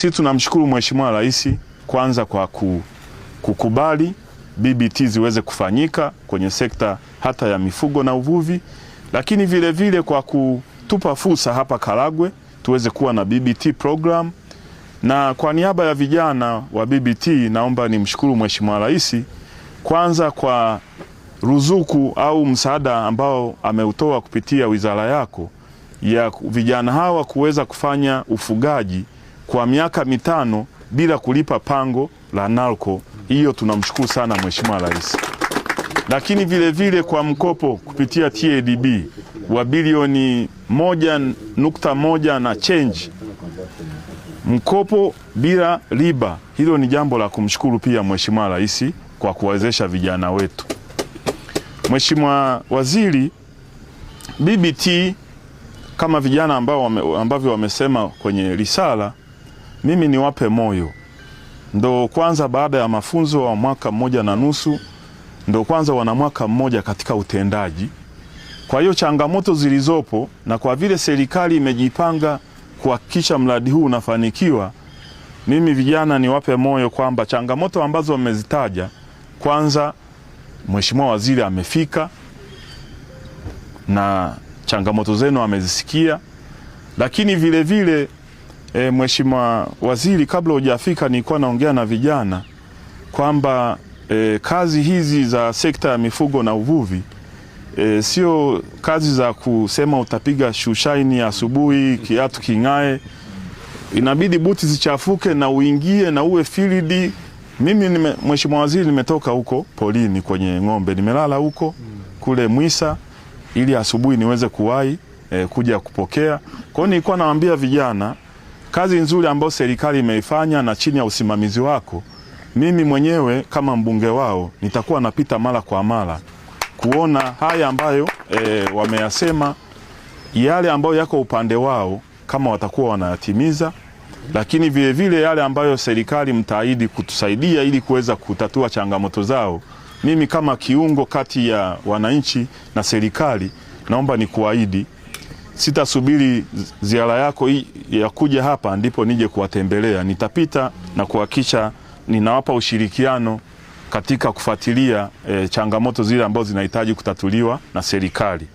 Sisi tunamshukuru Mheshimiwa Rais kwanza kwa kukubali BBT ziweze kufanyika kwenye sekta hata ya mifugo na uvuvi, lakini vile vile kwa kutupa fursa hapa Karagwe tuweze kuwa na BBT program. Na kwa niaba ya vijana wa BBT naomba nimshukuru Mheshimiwa Rais kwanza kwa ruzuku au msaada ambao ameutoa kupitia wizara yako ya vijana hawa kuweza kufanya ufugaji kwa miaka 5 bila kulipa pango la NALCO. Hiyo tunamshukuru sana Mheshimiwa Rais. Lakini vile vile kwa mkopo kupitia TADB wa bilioni 1.1 na change, mkopo bila riba. Hilo ni jambo la kumshukuru pia Mheshimiwa Rais kwa kuwezesha vijana wetu. Mheshimiwa Waziri, BBT kama vijana ambavyo wamesema kwenye risala, mimi niwape moyo. Ndo kwanza baada ya mafunzo wa mwaka 1.5, ndo kwanza wana mwaka mmoja katika utendaji. Kwa hiyo changamoto zilizopo, na kwa vile serikali imejipanga kuhakikisha mradi huu unafanikiwa, mimi vijana niwape moyo kwamba changamoto ambazo wamezitaja, kwanza Mheshimiwa Waziri amefika na changamoto zenu amezisikia. Lakini vile vile Mheshimiwa Waziri, kabla hujafika nilikuwa naongea na vijana kwamba kazi hizi za sekta ya mifugo na uvuvi sio kazi za kusema utapiga shushaini asubuhi kiatu king'ae. Inabidi buti zichafuke na uingie na uwe field. Mimi Mheshimiwa Waziri, nimetoka huko polini kwenye ng'ombe, nimelala huko kule Mwisa ili asubuhi niweze kuwahi kuja kupokea. Kwa hiyo nilikuwa nawaambia vijana kazi nzuri ambayo serikali imeifanya, na chini ya usimamizi wako, mimi mwenyewe kama mbunge wao nitakuwa napita mara kwa mara kuona haya ambayo wameyasema, yale ambayo yako upande wao kama watakuwa wanayatimiza, lakini vile vile yale ambayo serikali mtaahidi kutusaidia ili kuweza kutatua changamoto zao. Mimi kama kiungo kati ya wananchi na serikali, naomba nikuahidi sitasubiri ziara yako ya kuja hapa ndipo nije kuwatembelea. Nitapita na kuhakikisha ninawapa ushirikiano katika kufuatilia changamoto zile ambazo zinahitaji kutatuliwa na serikali.